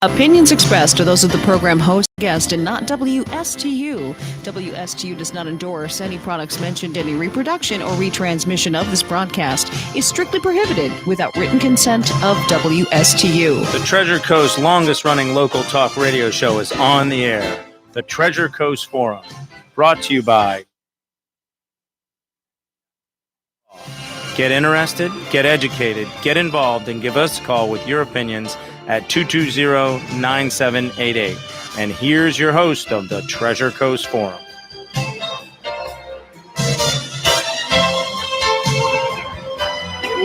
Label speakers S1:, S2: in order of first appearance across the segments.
S1: Opinions expressed are those of the program host, guest, and not WSTU. WSTU does not endorse any products mentioned. Any reproduction or retransmission of this broadcast is strictly prohibited without written consent of WSTU.
S2: The Treasure Coast longest-running local talk radio show is on the air. The Treasure Coast Forum, brought to you by... Get interested, get educated, get involved, and give us a call with your opinions at 220-9788. And here's your host of the Treasure Coast Forum.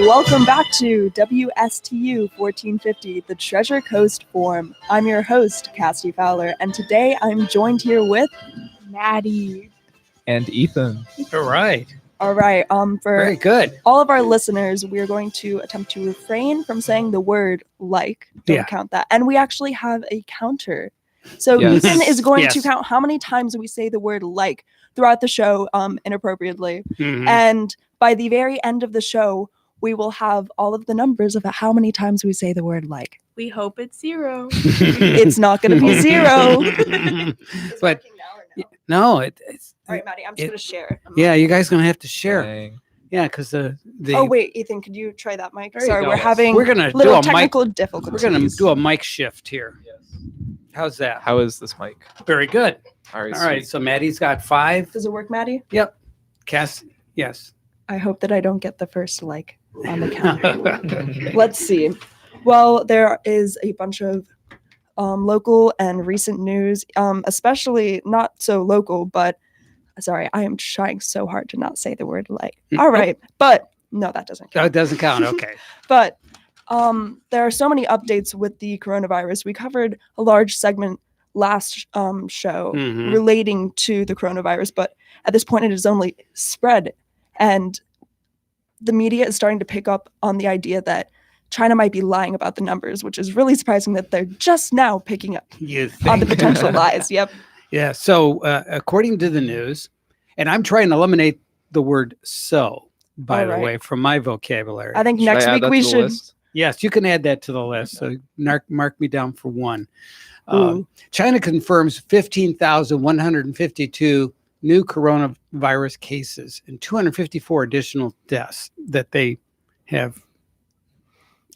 S3: Welcome back to WSTU 1450, the Treasure Coast Forum. I'm your host, Cassidy Fowler, and today I'm joined here with Maddie.
S4: And Ethan.
S3: All right. For
S5: Very good.
S3: all of our listeners, we're going to attempt to refrain from saying the word like. Don't count that. And we actually have a counter. So
S4: Yes.
S3: Ethan is going to count how many times we say the word like throughout the show inappropriately.
S5: Mhm.
S3: And by the very end of the show, we will have all of the numbers of how many times we say the word like.
S6: We hope it's 0.
S3: It's not going to be 0.
S5: But no, it's
S3: All right, Maddie, I'm just going to share.
S5: yeah. You guys gonna have to share.
S4: Dang.
S5: Yeah, because the
S3: Oh, wait, Ethan, could you try that mic?
S5: There you
S3: Sorry,
S5: go.
S3: we're having
S5: we're gonna do
S3: little
S5: a mic.
S3: technical difficulties.
S5: We're gonna do a mic shift here. How's that?
S4: How is this mic?
S5: Very good.
S4: All right.
S5: All right. So Maddie's got 5.
S3: Does it work, Maddie?
S5: Yep. Cass. Yes.
S3: I hope that I don't get the first like on the counter. Let's see. Well, there is a bunch of local and recent news, especially not so local, but sorry, I am trying so hard to not say the word like. All right, but no, that doesn't
S5: Oh,
S3: count.
S5: it doesn't count. Okay.
S3: But there are so many updates with the coronavirus. We covered a large segment last show
S5: Mhm.
S3: relating to the coronavirus, but at this point it has only spread, and the media is starting to pick up on the idea that China might be lying about the numbers, which is really surprising that they're just now picking up
S5: You
S3: on the
S5: think?
S3: potential lies. Yep.
S5: Yeah. So according to the news, and I'm trying to eliminate the word "so," by
S3: All
S5: the
S3: right.
S5: way, from my vocabulary.
S3: I think
S4: Should
S3: next
S4: I add
S3: week
S4: that
S3: we
S4: to the
S3: should.
S4: list?
S5: Yes, you can add that to the list. So mark me down for 1.
S3: Ooh.
S5: China confirms 15,152 new coronavirus cases and 254 additional deaths that they have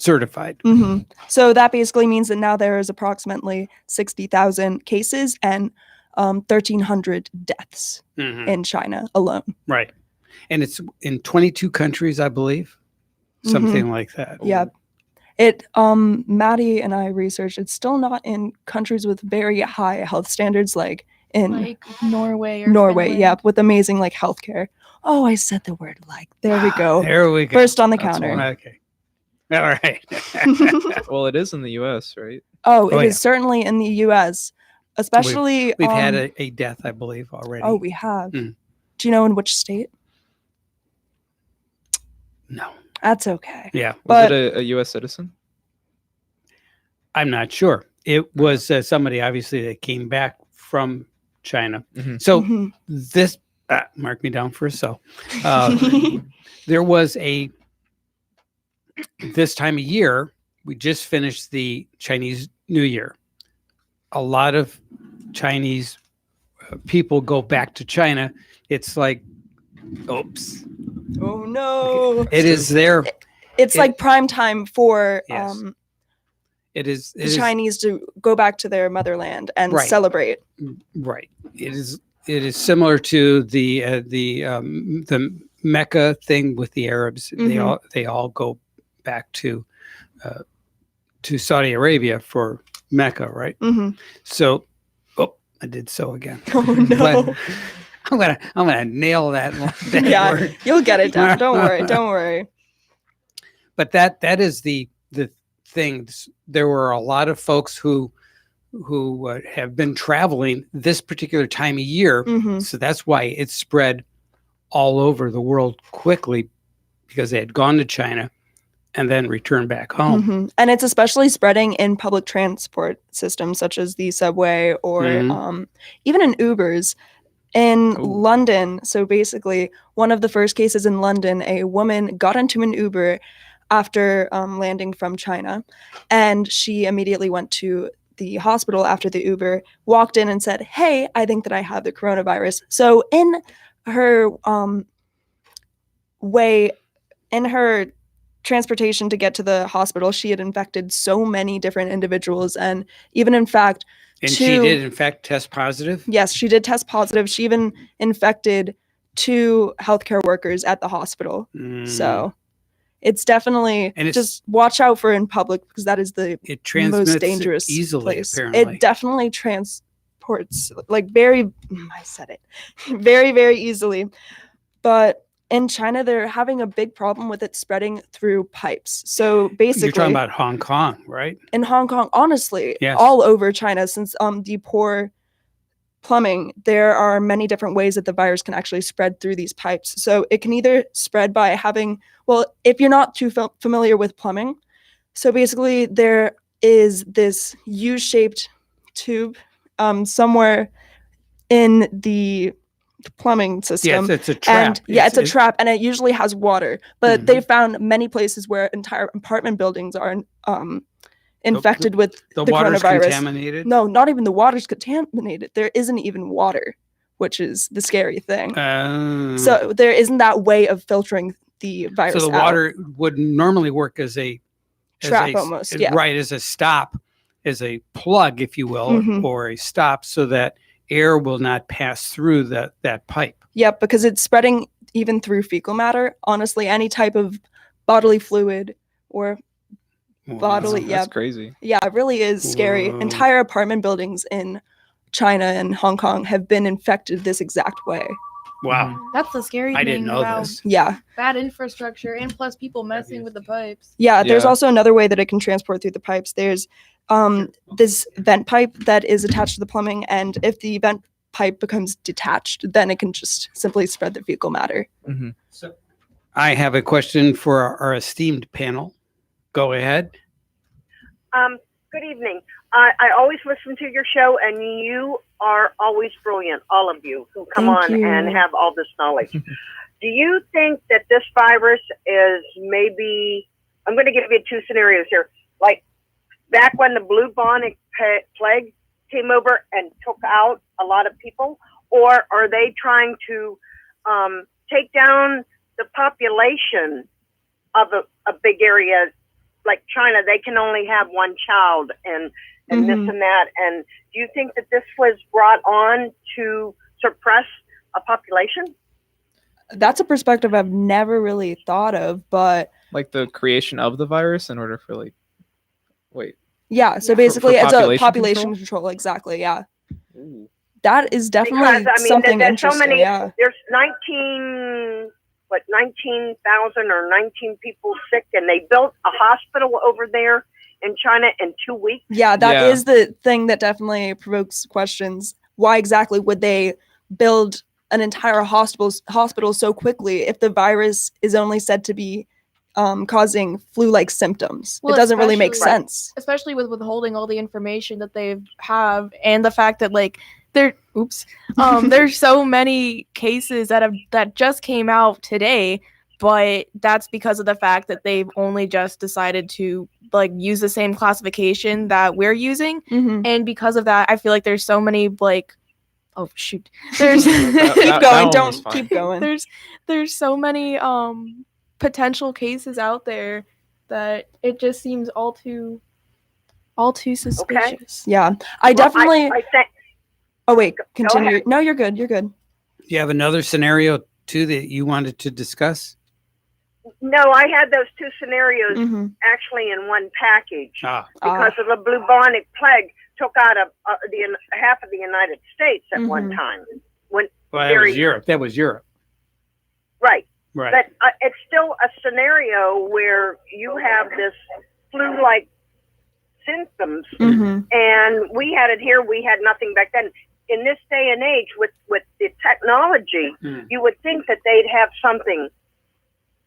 S5: certified.
S3: Mhm. So that basically means that now there is approximately 60,000 cases and 1,300 deaths
S5: Mhm.
S3: in China alone.
S5: Right. And it's in 22 countries, I believe. Something like that.
S3: Yeah. Maddie and I researched, it's still not in countries with very high health standards like in
S6: Like Norway or
S3: Norway,
S6: Finland.
S3: yeah, with amazing like healthcare. Oh, I said the word like. There we go.
S5: There we go.
S3: First on the
S4: That's
S3: counter.
S5: Okay. All right.
S4: Well, it is in the U.S., right?
S3: Oh,
S5: Oh,
S3: it is
S5: yeah.
S3: certainly in the U.S., especially.
S5: We've had a death, I believe, already.
S3: Oh, we have.
S5: Mm.
S3: Do you know in which state?
S5: No.
S3: That's okay.
S5: Yeah.
S3: But-
S4: Was it a U.S. citizen?
S5: I'm not sure. It was somebody, obviously, that came back from China.
S4: Mhm.
S5: So
S3: Mhm.
S5: this, mark me down for a so. There was this time of year, we just finished the Chinese New Year. A lot of Chinese people go back to China. It's like, oops.
S3: Oh no!
S5: It is there.
S3: It's
S5: It-
S3: like prime time for
S5: Yes. It is.
S3: the Chinese to go back to their motherland and
S5: Right.
S3: celebrate.
S5: Right. It is. It is similar to the Mecca thing with the Arabs.
S3: Mhm.
S5: They all go back to Saudi Arabia for Mecca, right?
S3: Hmm.
S5: So, I did so again.
S3: Oh no!
S5: But I'm gonna nail that that
S3: Yeah,
S5: word.
S3: you'll get it down. Don't worry. Don't worry.
S5: But that is the thing. There were a lot of folks who have been traveling this particular time of year.
S3: Mhm.
S5: So that's why it spread all over the world quickly, because they had gone to China and then returned back home.
S3: Mhm. And it's especially spreading in public transport systems such as the subway or
S5: Mhm.
S3: even in Ubers. In
S4: Ooh.
S3: London, so basically, one of the first cases in London, a woman got into an Uber after landing from China, and she immediately went to the hospital after the Uber walked in and said, "Hey, I think that I have the coronavirus." So in her in her transportation to get to the hospital, she had infected so many different individuals, and even in fact,
S5: And she did, in fact, test positive?
S3: Yes, she did test positive. She even infected 2 healthcare workers at the hospital. So it's definitely,
S5: And
S3: just watch out for in public, because that is the
S5: it transmits
S3: most dangerous
S5: easily,
S3: place.
S5: apparently.
S3: It definitely transports very very, very easily. But in China, they're having a big problem with it spreading through pipes. So basically,
S5: You're talking about Hong Kong, right?
S3: in Hong Kong, honestly,
S5: Yes.
S3: all over China, since the poor plumbing, there are many different ways that the virus can actually spread through these pipes. So it can either spread by having, if you're not too familiar with plumbing, so basically there is this U-shaped tube somewhere in the plumbing system.
S5: Yes, it's a trap.
S3: And it's a trap, and it usually has water. But they found many places where entire apartment buildings are infected with the
S5: water's
S3: coronavirus.
S5: Contaminated?
S3: No, not even the water's contaminated. There isn't even water, which is the scary thing. So there isn't that way of filtering the virus.
S5: So the water would normally work as a
S3: trap almost, yeah.
S5: Right, as a stop, as a plug, if you will, or a stop, so that air will not pass through that pipe.
S3: Yep, because it's spreading even through fecal matter. Honestly, any type of bodily fluid or bodily,
S4: That's crazy.
S3: Yeah, it really is scary.
S5: Whoa.
S3: Entire apartment buildings in China and Hong Kong have been infected this exact way.
S5: Wow.
S6: That's the scary thing
S5: I didn't know
S6: about
S5: this.
S3: Yeah.
S6: bad infrastructure and plus people messing with the pipes.
S3: Yeah, there's
S4: Yeah.
S3: also another way that it can transport through the pipes. There's this vent pipe that is attached to the plumbing, and if the vent pipe becomes detached, then it can just simply spread the fecal matter.
S5: So I have a question for our esteemed panel. Go ahead.
S7: Good evening. I always listen to your show, and you are always brilliant, all of you who come
S3: Thank
S7: on
S3: you.
S7: and have all this knowledge. Do you think that this virus is maybe, I'm going to give you 2 scenarios here, like back when the bubonic plague came over and took out a lot of people, or are they trying to take down the population of a big area like China? They can only have 1 child and this and that. And do you think that this was brought on to suppress a population?
S3: That's a perspective I've never really thought of, but
S4: Like the creation of the virus in order for
S3: yeah, so
S4: For
S3: basically it's a
S4: population
S3: population control, exactly, yeah. That is definitely
S7: Because,
S3: something
S7: there's so
S3: interesting,
S7: many,
S3: yeah.
S7: there's 19,000 or 19 people sick, and they built a hospital over there in China in 2 weeks.
S3: Yeah, that is
S4: Yeah.
S3: the thing that definitely provokes questions. Why exactly would they build an entire hospital so quickly if the virus is only said to be causing flu-like symptoms?
S6: Well,
S3: it doesn't really make
S6: especially-
S3: sense.
S6: Especially with withholding all the information that they have, and the fact that there's so many cases that just came out today, but that's because of the fact that they've only just decided to use the same classification that we're using, and because of that, I feel like there's so many oh shoot, there's
S3: Keep going, don't keep going.
S6: there's so many potential cases out there that it just seems all too suspicious.
S3: Yeah, I definitely.
S7: I think,
S3: Oh wait, continue.
S7: ahead.
S3: No, you're good. You're good.
S5: Do you have another scenario too that you wanted to discuss?
S7: no, I had those 2 scenarios
S3: Mhm.
S7: actually in one package.
S5: Ah,
S7: Because of the bubonic plague took out half of the United States at one
S3: Mhm.
S7: time.
S5: well, that
S7: very-
S5: was Europe. That was Europe.
S7: Right.
S5: Right.
S7: But it's still a scenario where you have this flu-like symptoms,
S3: Mhm.
S7: and we had it here. We had nothing back then. In this day and age, with the technology, you would think that they'd have something.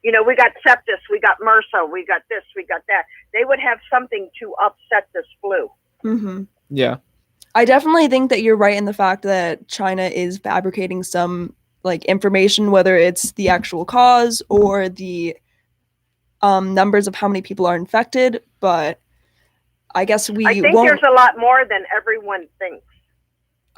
S7: We got sepsis, we got MRSA, we got this, we got that. They would have something to upset this flu.
S3: Mhm.
S4: Yeah.
S3: I definitely think that you're right in the fact that China is fabricating some information, whether it's the actual cause or the numbers of how many people are infected. But I guess we
S7: I think
S3: won't.
S7: there's a lot more than everyone thinks.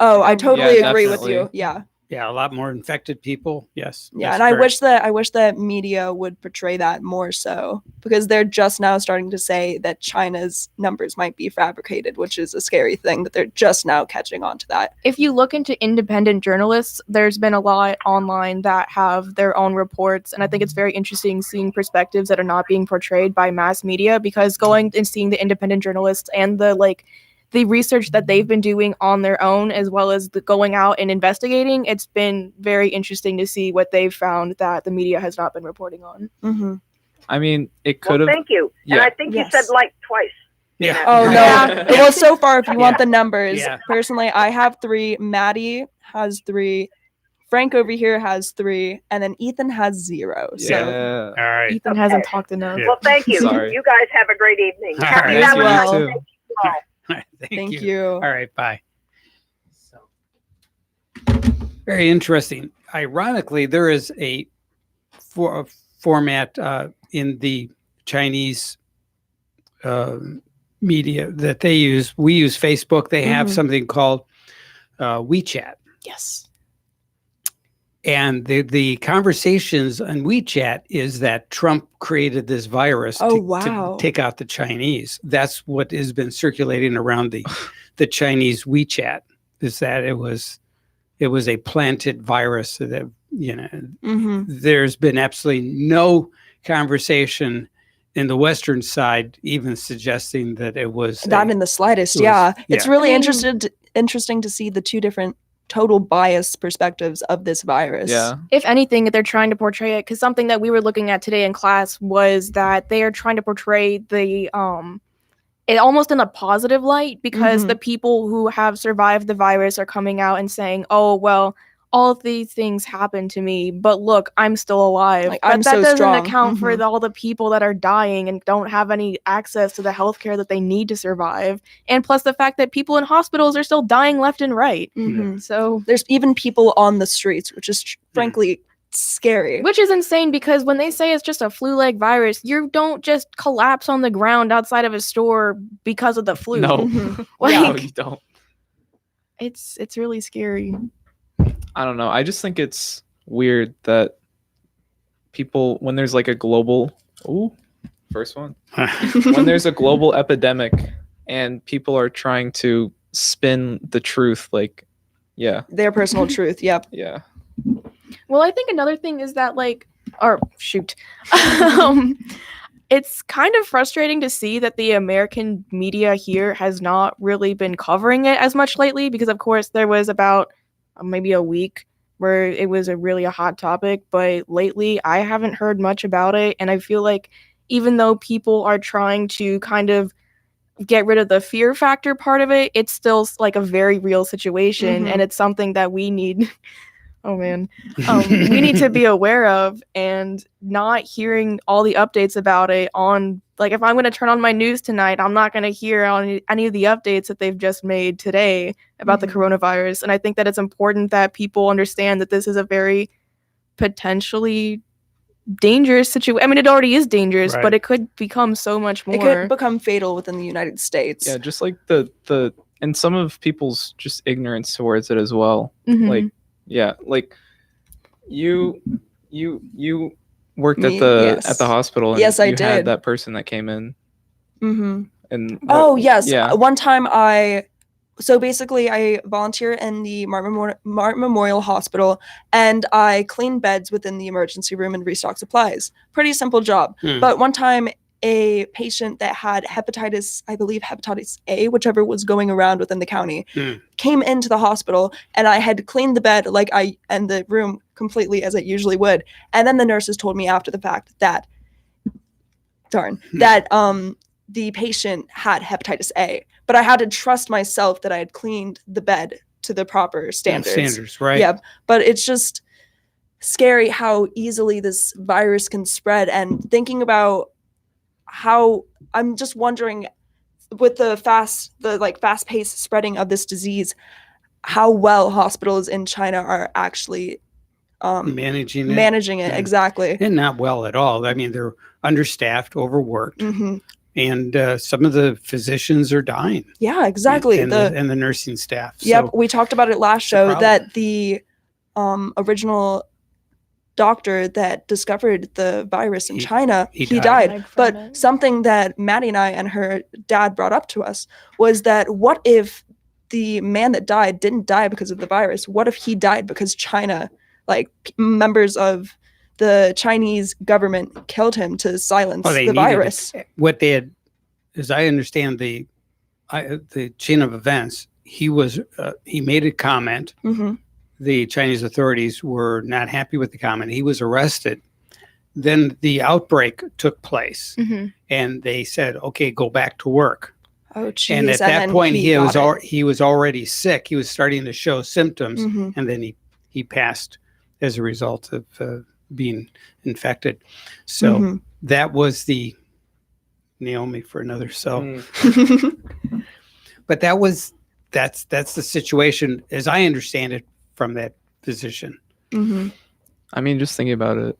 S3: Oh, I totally
S4: Yeah,
S3: agree with
S4: definitely.
S3: you. Yeah.
S5: Yeah, a lot more infected people. Yes.
S3: Yeah,
S5: that's
S3: and I
S5: correct.
S3: wish that media would portray that more so, because they're just now starting to say that China's numbers might be fabricated, which is a scary thing that they're just now catching on to that.
S6: If you look into independent journalists, there's been a lot online that have their own reports, and I think it's very interesting seeing perspectives that are not being portrayed by mass media, because going and seeing the independent journalists and the research that they've been doing on their own, as well as the going out and investigating, it's been very interesting to see what they've found that the media has not been reporting on.
S3: Mm-hmm.
S4: I mean, it
S7: Well,
S4: could have.
S7: thank you. And
S4: Yeah.
S7: I think
S3: Yes.
S7: you said like twice.
S5: Yeah.
S3: Oh no!
S6: Yeah.
S3: Well, so far, if you want
S5: Yeah.
S3: the numbers,
S5: Yeah.
S3: personally, I have 3. Maddie has 3. Frank over here has 3, and then Ethan has 0. So
S4: Yeah.
S5: All right.
S6: Ethan hasn't talked enough.
S5: Yeah.
S7: Well, thank you.
S4: Sorry.
S7: You guys have a great evening.
S5: All
S7: Happy
S5: right.
S3: Thank you.
S7: Valentine's
S3: Well.
S7: Day to you all.
S5: Thank
S3: thank
S5: you.
S3: you.
S5: All right. Bye. Very interesting. Ironically, there is a format in the Chinese media that they use. We use Facebook. They have
S3: Mhm.
S5: something called WeChat.
S3: Yes.
S5: And the conversations on WeChat is that Trump created this virus
S3: Oh,
S5: to
S3: wow.
S5: take out the Chinese. That's what has been circulating around the Chinese WeChat, is that it was a planted virus that,
S3: Mm-hmm.
S5: there's been absolutely no conversation in the Western side even suggesting that it was
S3: Not in the slightest.
S5: it was-
S3: Yeah. It's
S5: yeah.
S3: really
S6: I mean-
S3: interesting to see the 2 different total bias perspectives of this virus.
S4: Yeah.
S6: If anything, they're trying to portray it, because something that we were looking at today in class was that they are trying to portray the it almost in a positive light, because
S3: Mhm.
S6: the people who have survived the virus are coming out and saying, "Oh well, all of these things happened to me, but look, I'm still alive."
S3: Like,
S6: but
S3: I'm
S6: that
S3: so
S6: doesn't
S3: strong.
S6: account for
S3: Mhm.
S6: all the people that are dying and don't have any access to the healthcare that they need to survive, and plus the fact that people in hospitals are still dying left and right.
S3: Mhm.
S6: So,
S3: There's even people on the streets, which is frankly scary.
S6: which is insane, because when they say it's just a flu-like virus, you don't just collapse on the ground outside of a store because of the flu.
S4: No.
S3: Mhm.
S6: Like,
S4: No, you don't.
S6: it's really scary.
S4: I don't know. I just think it's weird that people, when there's like a global, first one, when there's a global epidemic and people are trying to spin the truth, like, yeah,
S3: Their personal truth. Yep.
S4: yeah,
S6: Well, I think another thing is that it's kind of frustrating to see that the American media here has not really been covering it as much lately, because of course there was about maybe a week where it was a hot topic, but lately I haven't heard much about it, and I feel like even though people are trying to kind of get rid of the fear factor part of it, it's still like a very real situation,
S3: Mhm.
S6: and it's something that we need we need to be aware of, and not hearing all the updates about it on, like, if I'm going to turn on my news tonight, I'm not going to hear on any of the updates that they've just made today about the
S3: Mhm.
S6: coronavirus. And I think that it's important that people understand that this is a very potentially dangerous situation. I mean, it already is dangerous,
S5: Right.
S6: but it could become so much more.
S3: It could become fatal within the United States.
S4: yeah. Just like the and some of people's just ignorance towards it as well.
S6: Mhm.
S4: Like, yeah, like you worked
S3: Me?
S4: at the
S3: Yes.
S4: hospital. And
S3: Yes, I
S4: you
S3: did.
S4: had that person that came in
S3: Mm-hmm.
S4: and
S3: Oh, yes.
S4: yeah.
S3: One time so basically I volunteer in the Martin Memorial Hospital, and I clean beds within the emergency room and restock supplies. Pretty simple job.
S5: Hmm.
S3: But one time a patient that had I believe hepatitis A, whichever was going around within the county, came into the hospital, and I had cleaned the bed and the room completely as it usually would. And then the nurses told me after the fact that the patient had hepatitis A, but I had to trust myself that I had cleaned the bed to the proper standards.
S5: Right?
S3: Yeah, but it's just scary how easily this virus can spread, and thinking about how I'm just wondering, with the fast-paced spreading of this disease, how well hospitals in China are actually
S5: Managing it.
S3: managing it.
S5: Yeah.
S3: Exactly.
S5: And not well at all. I mean, they're understaffed, overworked.
S3: Hmm.
S5: and some of the physicians are dying.
S3: Yeah, exactly.
S5: And the nursing staff.
S3: Yep,
S5: So
S3: we talked about it last
S5: it's a
S3: show
S5: problem.
S3: that the original doctor that discovered the virus in China,
S5: he
S3: he
S5: died.
S3: died. But something that Maddie and I and her dad brought up to us was that what if the man that died didn't die because of the virus? What if he died because China, like members of the Chinese government, killed him to silence
S5: Well, they
S3: the
S5: needed it.
S3: virus?
S5: What they had, as I understand the chain of events, he made a comment.
S3: Mm-hmm.
S5: The Chinese authorities were not happy with the comment. He was arrested. Then the outbreak took place, and they said, "Okay, go back to work."
S3: Oh, geez.
S5: And at that point, he was
S3: got
S5: already sick. He was starting to show symptoms,
S3: Mhm.
S5: and then he passed as a result of being infected. So
S3: Mhm.
S5: that was the Naomi for another. So, but that's the situation as I understand it from that physician.
S3: Mhm.
S4: I mean, just thinking about it,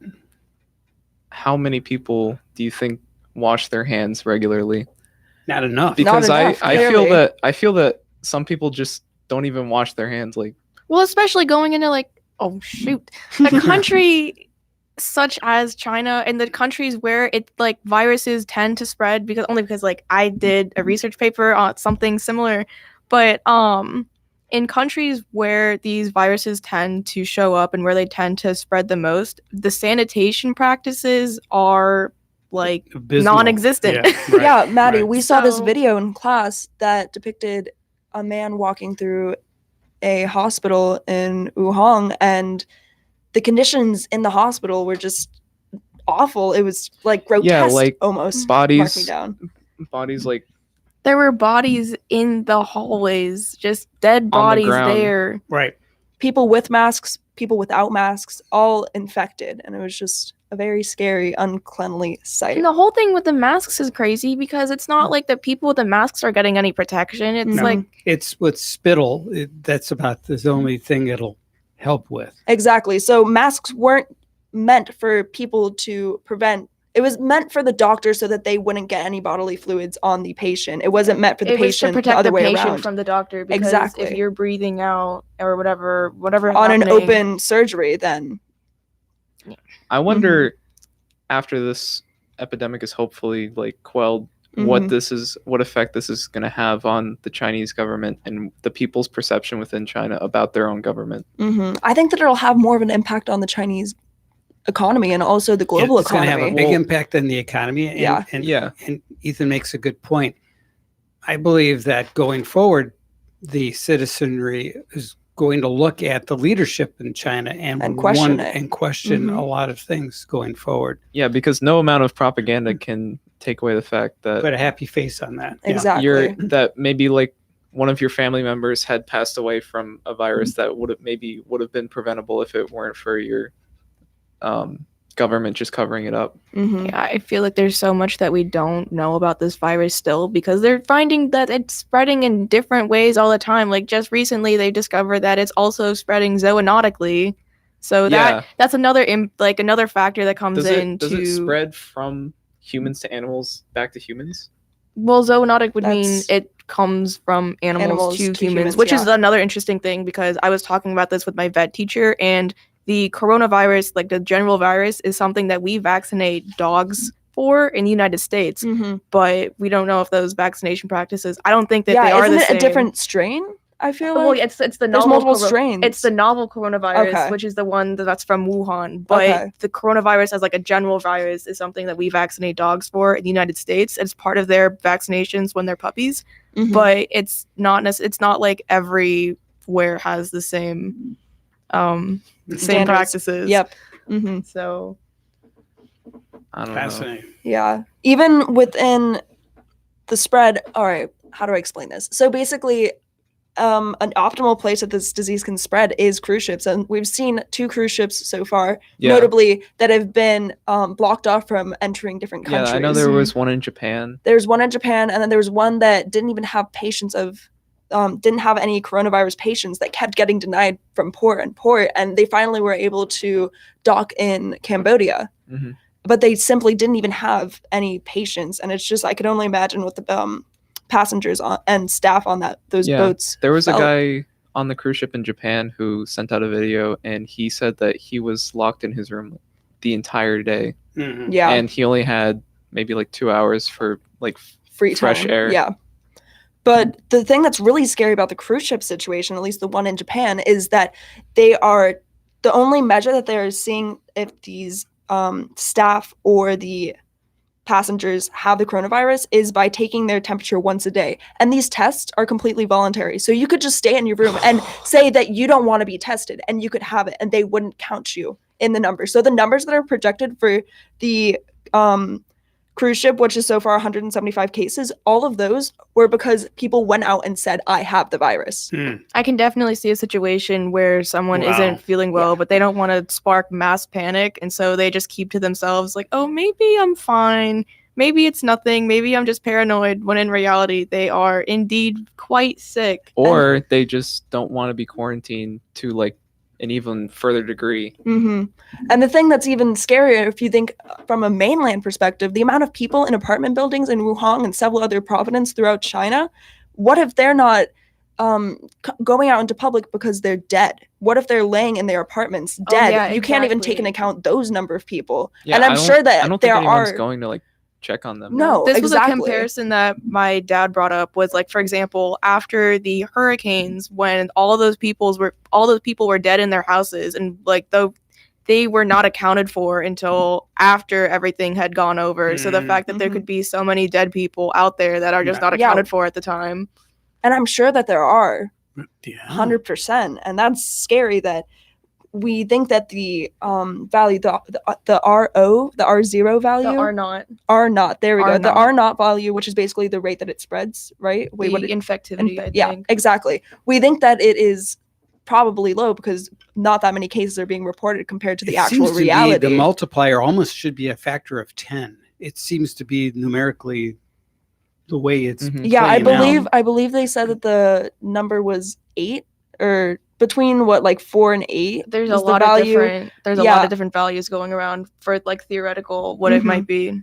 S4: how many people do you think wash their hands regularly?
S5: Not enough.
S4: Because
S3: enough,
S4: I feel that some people just don't even wash their hands. Like,
S6: Well, especially going into like, oh shoot, a country such as China and the countries where it like viruses tend to spread because like I did a research paper on something similar, but in countries where these viruses tend to show up and where they tend to spread the most, the sanitation practices are like
S5: Abysmal.
S6: non-existent.
S5: Yeah, right,
S3: Yeah, Maddie,
S5: right.
S3: we saw this
S6: So-
S3: video in class that depicted a man walking through a hospital in Wuhan, and the conditions in the hospital were just awful. It was like grotesque,
S4: like,
S3: almost.
S4: bodies-
S3: Mark me down.
S4: bodies like
S6: There were bodies in the hallways, just dead bodies
S4: ground.
S6: there.
S5: Right.
S3: People with masks, people without masks, all infected, and it was just a very scary, uncleanly sight.
S6: And the whole thing with the masks is crazy because it's not like the people with the masks are getting any protection. It's
S3: No.
S6: like
S5: It's with spittle. That's about the only thing it'll help with.
S3: Exactly. So masks weren't meant for people to prevent. It was meant for the doctor so that they wouldn't get any bodily fluids on the patient. It wasn't meant for the
S6: it was to
S3: patient the
S6: protect
S3: other
S6: the
S3: way
S6: patient
S3: around.
S6: from the doctor. Because
S3: Exactly.
S6: if you're breathing out or whatever
S3: On an
S6: happening-
S3: open surgery, then
S4: I wonder after this epidemic is hopefully like quelled,
S3: Mhm.
S4: what effect this is going to have on the Chinese government and the people's perception within China about their own government.
S3: I think that it'll have more of an impact on the Chinese economy and also the global
S5: It's going to
S3: economy.
S5: have a big
S4: Well-
S5: impact on the economy. And,
S3: Yeah.
S5: and,
S4: Yeah.
S5: and Ethan makes a good point. I believe that going forward, the citizenry is going to look at the leadership in China and
S3: question it.
S5: and question
S3: Mhm.
S5: a lot of things going forward.
S4: Yeah, because no amount of propaganda can take away the fact that
S5: Put a happy face on that. Yeah.
S3: Exactly.
S4: that maybe like one of your family members had passed away from a virus that would have been preventable if it weren't for your government just covering it up.
S3: Mhm.
S6: Yeah, I feel like there's so much that we don't know about this virus still because they're finding that it's spreading in different ways all the time. Like just recently, they discovered that it's also spreading zoonotically. So
S4: Yeah.
S6: that's another another factor that comes
S4: Does
S6: into.
S4: it spread from humans to animals back to humans?
S6: Well, zoonotic would mean
S3: That's-
S6: it comes from animals to humans, which is
S3: yeah.
S6: another interesting thing because I was talking about this with my vet teacher, and the coronavirus, like the general virus, is something that we vaccinate dogs for in the United States,
S3: Mhm.
S6: but we don't know if those vaccination practices. I don't think that
S3: Yeah,
S6: they are
S3: isn't
S6: the
S3: it
S6: same.
S3: a different strain? I feel like
S6: Well, it's the
S3: there's
S6: novel
S3: multiple strains.
S6: It's the novel coronavirus,
S3: Okay.
S6: which is the one that's from Wuhan. But
S3: Okay.
S6: the coronavirus as like a general virus is something that we vaccinate dogs for in the United States. It's part of their vaccinations when they're puppies.
S3: Mhm.
S6: But it's not it's not like everywhere has the same same
S3: Standards.
S6: practices.
S3: Yep. hmm
S6: So
S4: I don't know.
S5: Fascinating.
S3: Yeah. Even within the spread, all right, how do I explain this? So basically, an optimal place that this disease can spread is cruise ships. And we've seen 2 cruise ships so far,
S4: Yeah.
S3: notably, that have been blocked off from entering different countries.
S4: Yeah, I know there was one in Japan.
S3: There's one in Japan, and then there was one that didn't even have patients of, didn't have any coronavirus patients that kept getting denied from port and port. And they finally were able to dock in Cambodia.
S4: Mhm.
S3: but they simply didn't even have any patients. And it's just, I could only imagine what the passengers and staff on those boats
S4: There was
S3: felt.
S4: a guy on the cruise ship in Japan who sent out a video, and he said that he was locked in his room the entire day.
S5: Mhm.
S3: Yeah.
S4: And he only had maybe like 2 hours for like
S3: Free
S4: fresh
S3: time.
S4: air.
S3: Yeah. But the thing that's really scary about the cruise ship situation, at least the one in Japan, is that they are the only measure that they're seeing if these staff or the passengers have the coronavirus is by taking their temperature once a day. And these tests are completely voluntary. So you could just stay in your room and say that you don't want to be tested, and you could have it, and they wouldn't count you in the numbers. So the numbers that are projected for the cruise ship, which is so far 175 cases, all of those were because people went out and said, I have the virus.
S6: I can definitely see a situation where someone
S5: Wow.
S6: isn't feeling well,
S3: Yeah.
S6: but they don't want to spark mass panic. And so they just keep to themselves like, oh, maybe I'm fine. Maybe it's nothing. Maybe I'm just paranoid. When in reality, they are indeed quite sick.
S4: Or they just don't want to be quarantined to like an even further degree.
S3: Mm-hmm. And the thing that's even scarier, if you think from a mainland perspective, the amount of people in apartment buildings in Wuhan and several other provinces throughout China, what if they're not going out into public because they're dead? What if they're laying in their apartments dead?
S6: yeah,
S3: You can't even take
S6: exactly.
S3: into account those number of people.
S4: Yeah,
S3: and I'm sure that
S4: I don't
S3: there
S4: think anyone's
S3: are
S4: going to like check on them.
S3: No,
S6: This
S3: exactly.
S6: was a comparison that my dad brought up was like, for example, after the hurricanes, when all those people were dead in their houses, and like they were not accounted for until after everything had gone over. So the fact that there could be so many dead people out there that are just not
S3: Yeah.
S6: accounted for at the time.
S3: And I'm sure that there are
S5: Yeah.
S3: 100%. And that's scary that we think that the value, the R0 value,
S6: The R0,
S3: R naught. There we go. The
S6: R0.
S3: R naught value, which is basically the rate that it spreads, right?
S6: the infectivity, I
S3: yeah,
S6: think.
S3: exactly. We think that it is probably low because not that many cases are being reported compared to the
S5: It
S3: actual
S5: seems to be
S3: reality.
S5: the multiplier almost should be a factor of 10. It seems to be numerically the way it's
S4: Mhm.
S3: Yeah,
S5: playing out.
S3: I believe they said that the number was 8, or between like 4 and 8.
S6: There's
S3: is
S6: a
S3: the
S6: lot
S3: value.
S6: of a lot of different values going around for like theoretical what it might be.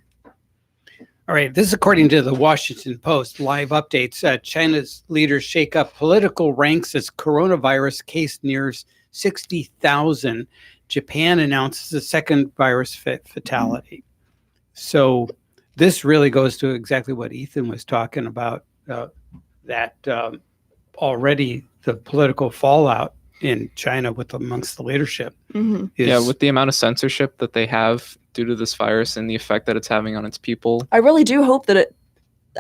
S5: All right, this is according to the Washington Post. Live updates. China's leaders shake up political ranks as coronavirus case nears 60,000. Japan announces a second virus fatality. So this really goes to exactly what Ethan was talking about, that already the political fallout in China amongst the leadership.
S3: Mm-hmm.
S4: Yeah, with the amount of censorship that they have due to this virus and the effect that it's having on its people.
S3: I really do hope that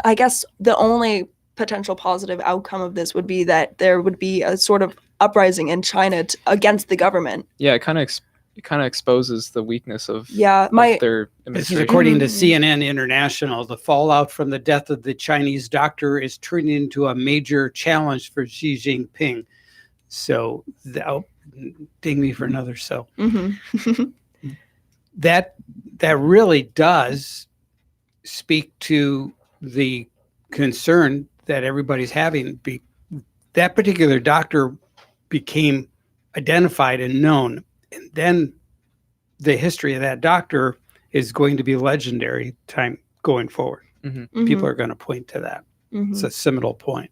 S3: I guess the only potential positive outcome of this would be that there would be a sort of uprising in China against the government.
S4: Yeah, it kind of exposes the weakness of
S3: Yeah,
S4: of
S3: my
S4: their
S5: This is
S4: administration.
S5: according to CNN International. The fallout from the death of the Chinese doctor is turning into a major challenge for Xi Jinping. So, ding me for another so.
S3: Mm-hmm.
S5: That really does speak to the concern that everybody's having. That particular doctor became identified and known, and then the history of that doctor is going to be legendary time going forward.
S4: Mhm.
S5: People are going to point to that.
S3: Mm-hmm.
S5: It's a seminal point.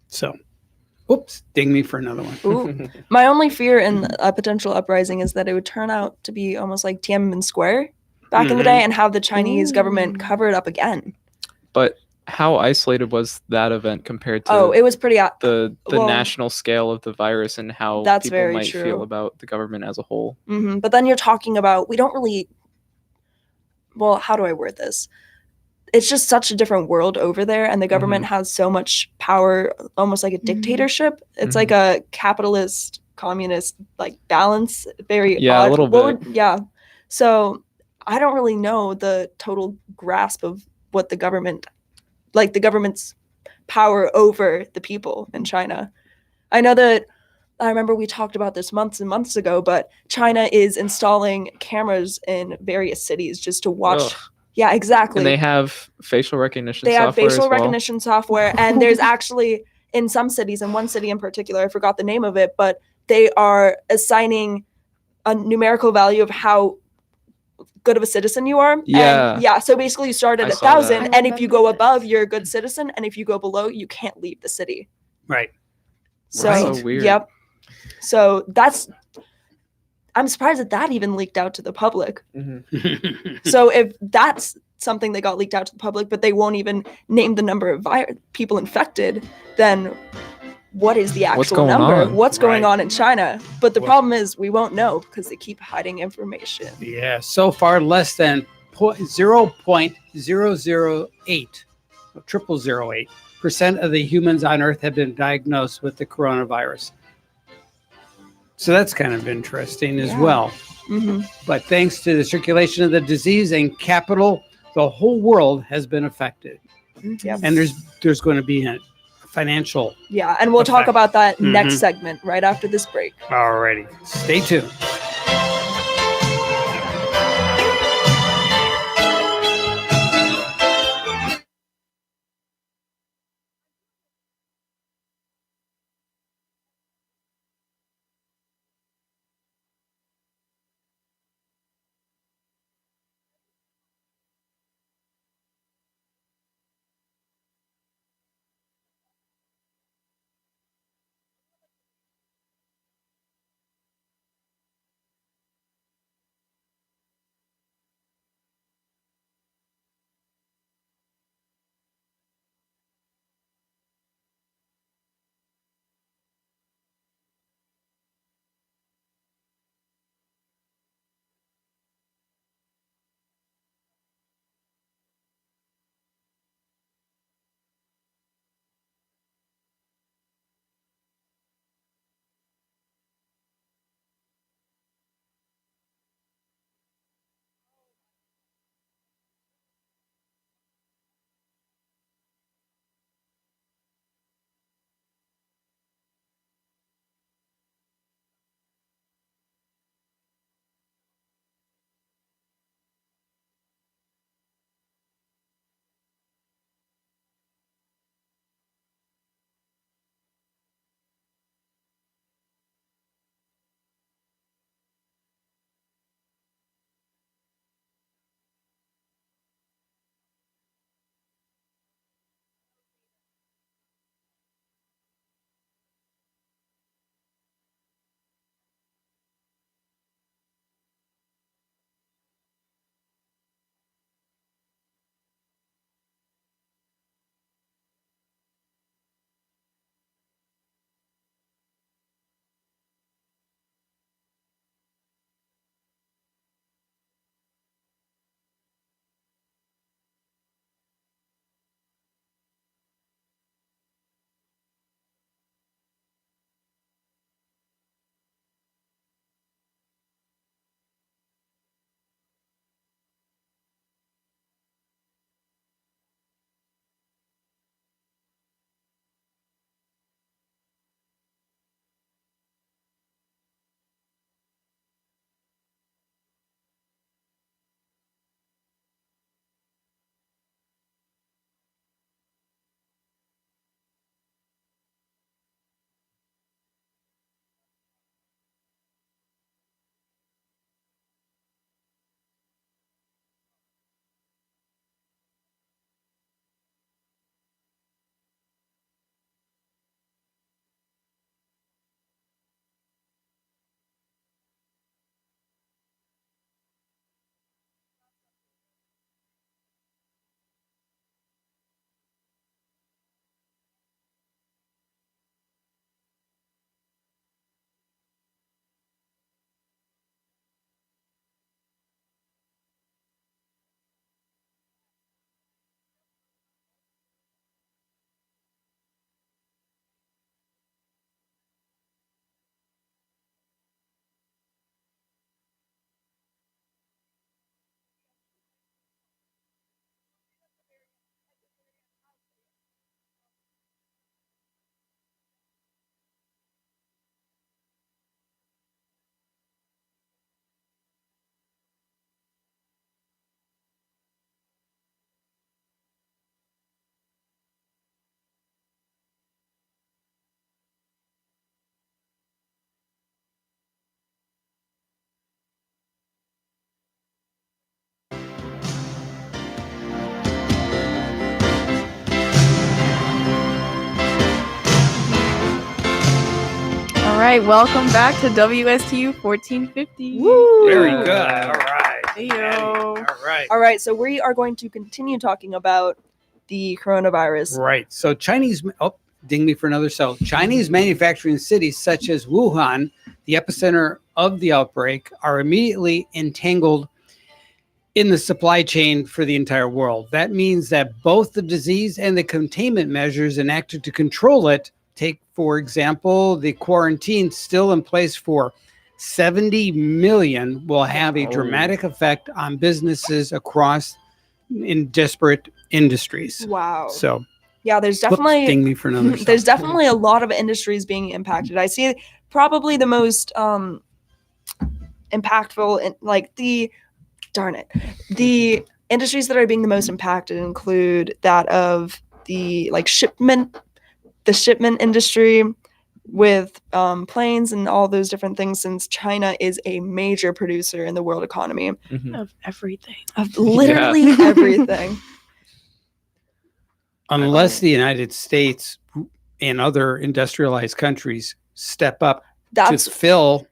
S5: So, oops, ding me for another one.
S3: Ooh. My only fear in a potential uprising is that it would turn out to be almost like Tiananmen Square back in the day and have the Chinese government cover it up again.
S4: But how isolated was that event compared to
S3: It was pretty
S4: the
S3: well,
S4: national scale of the virus and how
S3: that's
S4: people
S3: very
S4: might
S3: true.
S4: feel about the government as a whole?
S3: Mm-hmm. But then you're talking about, we don't really, well, how do I word this? It's just such a different world over there, and the government has so much power, almost like a dictatorship. It's like a capitalist, communist, like balance. Very
S4: Yeah,
S3: odd.
S4: a little bit.
S3: Yeah. So I don't really know the total grasp of what the government, like the government's power over the people in China. I know that, I remember we talked about this months and months ago, but China is installing cameras in various cities just to watch.
S4: Ugh.
S3: Yeah, exactly.
S4: And they have facial recognition
S3: They
S4: software
S3: have facial
S4: as well.
S3: recognition software, and there's actually, in some cities, in one city in particular, I forgot the name of it, but they are assigning a numerical value of how good of a citizen you are.
S4: Yeah.
S3: And yeah. So basically, you start at
S4: I
S3: a
S4: saw that.
S3: 1,000, and if you go above, you're a good citizen, and if you go below, you can't leave the city.
S5: Right.
S3: So,
S4: Right. So weird.
S3: Yep. So I'm surprised that even leaked out to the public. So if that's something that got leaked out to the public, but they won't even name the number of people infected, then what is the actual
S4: going
S3: number?
S4: on?
S3: What's going
S5: Right.
S3: on in China? But the
S5: Well-
S3: problem is we won't know because they keep hiding information.
S5: Yeah, so far less than 0.008% of the humans on Earth have been diagnosed with the coronavirus. So that's kind of interesting as
S3: Yeah.
S5: well.
S3: Hmm.
S5: But thanks to the circulation of the disease and capital, the whole world has been affected.
S3: Yep.
S5: And there's going to be a financial.
S3: Yeah, and we'll talk
S5: Effect.
S3: about that next
S5: Mhm.
S3: segment right after this break.
S5: Alrighty, stay tuned.
S6: right, welcome back to WSTU 1450.
S3: Woo!
S5: Very good. All right.
S6: Heyo.
S5: All right.
S3: All right, so we are going to continue talking about the coronavirus.
S5: Right. So ding me for another cell. Chinese manufacturing cities such as Wuhan, the epicenter of the outbreak, are immediately entangled in the supply chain for the entire world. That means that both the disease and the containment measures enacted to control it, take, for example, the quarantine still in place for 70 million, will have a dramatic effect on businesses across in disparate industries.
S3: Wow.
S5: So
S3: Yeah, there's
S5: whoops,
S3: definitely
S5: ding me for another
S3: there's
S5: cell.
S3: definitely a lot of industries being impacted. I see probably the most impactful in the industries that are being the most impacted include that of the shipment industry with planes and all those different things, since China is a major producer in the world economy
S6: Of everything.
S3: of literally
S6: Yeah.
S3: everything.
S5: Unless the United States and other industrialized countries step up
S3: That's
S5: to fill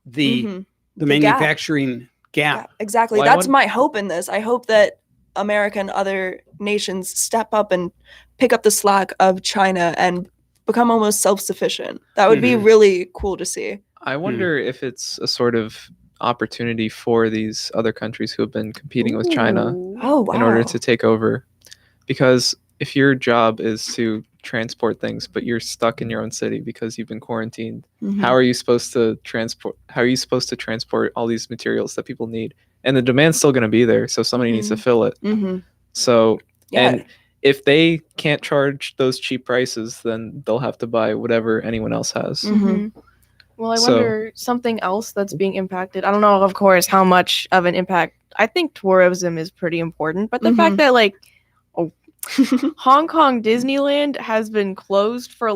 S5: the
S3: mhm,
S5: the
S3: the gap.
S5: manufacturing
S3: yeah,
S5: gap.
S3: exactly.
S4: Well, I
S3: That's my hope in this. I hope that America and other nations step up and pick up the slack of China and become almost self-sufficient. That would be
S5: Mhm.
S3: really cool to see.
S4: I wonder if it's a sort of opportunity for these other countries who have been competing with China
S6: Ooh.
S3: Oh wow.
S4: in order to take over. Because if your job is to transport things, but you're stuck in your own city because you've been quarantined,
S3: Mhm.
S4: how are you supposed to transport all these materials that people need? And the demand's still going to be there, so somebody needs to fill it.
S3: Mhm.
S4: So,
S3: Yeah.
S4: and if they can't charge those cheap prices, then they'll have to buy whatever anyone else has.
S3: Mhm.
S6: Well, I
S4: So-
S6: wonder something else that's being impacted. I don't know, of course, how much of an impact. I think tourism is pretty important, but the fact that Hong Kong Disneyland has been closed for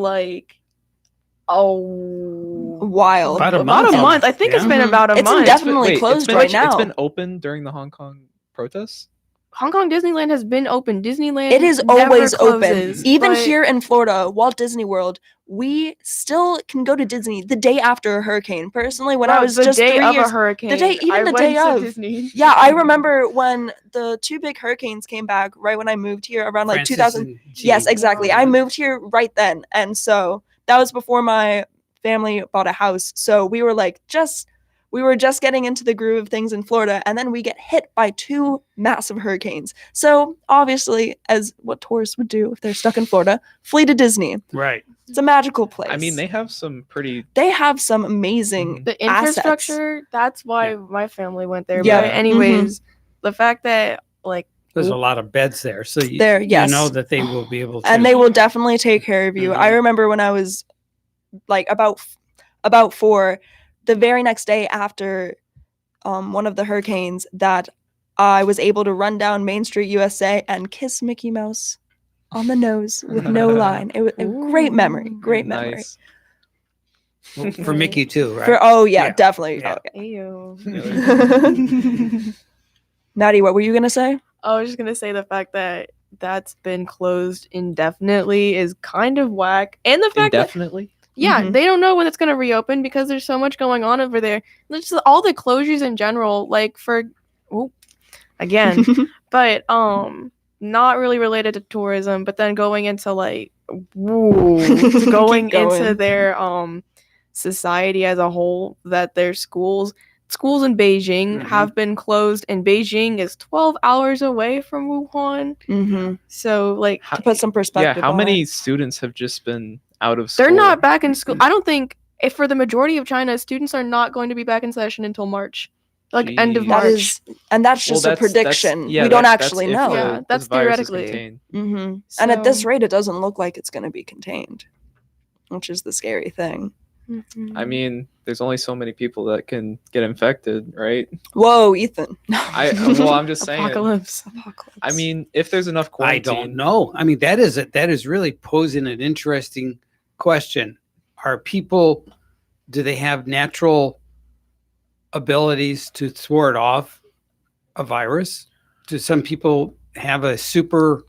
S3: Wild.
S5: About a
S6: about a
S5: month.
S6: month. I think it's been
S3: Mhm.
S6: about a
S3: It's
S6: month.
S3: indefinitely
S4: Wait,
S3: closed right now.
S4: It's been open during the Hong Kong protests?
S6: Hong Kong Disneyland has been open. Disneyland
S3: It is
S6: never
S3: always open.
S6: closes,
S3: Even
S6: but-
S3: here in Florida, Walt Disney World, we still can go to Disney the day after a hurricane. Personally, when I
S6: Bro,
S3: was
S6: the
S3: just
S6: day
S3: 3
S6: of
S3: years,
S6: a hurricane,
S3: even
S6: I
S3: the
S6: went
S3: day
S6: to
S3: of.
S6: Disney.
S3: Yeah, I remember when the two big hurricanes came back right when I moved here around like
S5: Francis
S3: 2000.
S5: and
S3: Yes,
S5: Jean.
S3: exactly. I moved here right then. And so that was before my family bought a house. So we were just getting into the groove of things in Florida, and then we get hit by two massive hurricanes. So obviously, as what tourists would do if they're stuck in Florida, flee to Disney.
S5: Right.
S3: It's a magical place.
S4: I mean, they have some pretty.
S3: they have some amazing
S6: The
S3: assets.
S6: infrastructure, that's why
S5: Yeah.
S6: my family went there.
S3: Yeah.
S6: But anyways, the fact that
S5: There's a lot of beds there, so you
S3: Yes.
S5: know that they will be able to.
S3: And they will definitely take care of you. I
S5: Mhm.
S3: remember when I was like about 4, the very next day after one of the hurricanes, that I was able to run down Main Street, USA, and kiss Mickey Mouse on the nose with no line. It was a great memory. Great memory.
S4: Nice.
S5: Well, for Mickey too, right?
S3: Yeah,
S5: Yeah.
S3: definitely.
S5: Yeah.
S3: Okay.
S6: Ew.
S3: Maddie, what were you gonna say?
S6: I was just gonna say the fact that that's been closed indefinitely is kind of whack, and the fact that
S4: Indefinitely?
S6: yeah, they don't know when it's gonna reopen because there's so much going on over there. There's just all the closures in general, again, but not really related to tourism, but then going into going
S3: Keep going.
S6: into their society as a whole, that their schools in Beijing
S5: Mhm.
S6: have been closed, and Beijing is 12 hours away from Wuhan.
S3: Mm-hmm.
S6: So
S3: To put some
S4: Yeah,
S3: perspective.
S4: how
S3: on
S4: many
S3: it.
S4: students have just been out of school?
S6: they're not back in school. I don't think, if for the majority of China, students are not going to be back in session until March, end of
S4: Jeez.
S6: March.
S3: That is, and that's just a prediction. We don't actually know.
S6: Yeah, that's theoretically.
S3: Mm-hmm. And at this
S6: So-
S3: rate, it doesn't look like it's going to be contained, which is the scary thing.
S6: Mhm.
S4: I mean, there's only so many people that can get infected, right?
S3: Whoa, Ethan.
S4: I'm just saying.
S6: Apocalypse.
S4: I mean, if there's enough
S5: I
S4: quarantine.
S5: don't know. I mean, that is really posing an interesting question. Are people, do they have natural abilities to thwart off a virus? Do some people have a super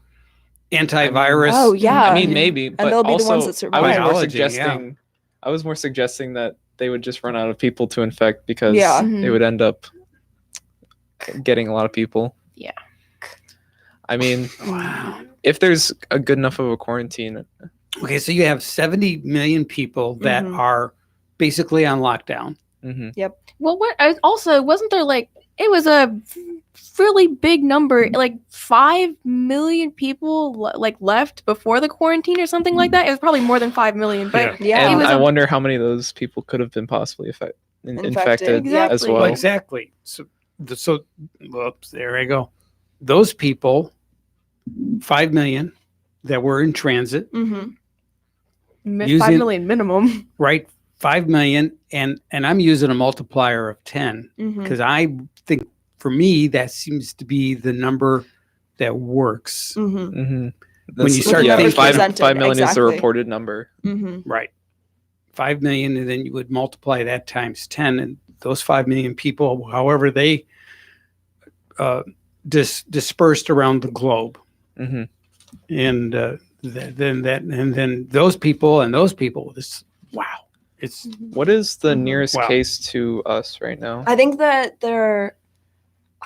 S5: antivirus?
S3: Oh, yeah.
S4: I mean, maybe, but
S3: they'll be the
S4: also,
S3: ones that
S4: I was
S3: survive.
S4: more
S5: Biology, yeah.
S4: suggesting. I was more suggesting that they would just run out of people to infect because
S3: Yeah.
S4: it would end up getting a lot of people.
S6: Yeah.
S4: I mean,
S5: Wow.
S4: if there's a good enough of a quarantine,
S5: Okay, so you have 70 million people that
S3: Mhm.
S5: are basically on lockdown.
S6: Well, wasn't there like it was a really big number, like 5 million people like left before the quarantine or something like that. It was probably more than 5 million, but
S3: Yeah.
S4: and
S6: was
S4: I
S6: a-
S4: wonder how many of those people could have been possibly infected
S3: Infected.
S4: as
S6: Exactly.
S4: well.
S5: Well, exactly. So, whoops, there I go. Those people, 5 million that were in transit,
S3: Mm-hmm.
S6: 5
S5: using-
S6: million minimum.
S5: right? 5 million, and I'm using a multiplier of 10
S3: Mm-hmm.
S5: because I think for me that seems to be the number that works.
S3: Mm-hmm.
S4: Mm-hmm.
S5: When you start thinking-
S3: presented,
S4: 5 million is the
S3: exactly.
S4: reported number.
S3: Mm-hmm.
S5: Right. 5 million, and then you would multiply that times 10, and those 5 million people, however they dispersed around the globe,
S4: Mm-hmm.
S5: and then those people. This wow, it's
S4: What is the
S3: Mhm.
S4: nearest
S5: Wow.
S4: case to us right now?
S3: I think that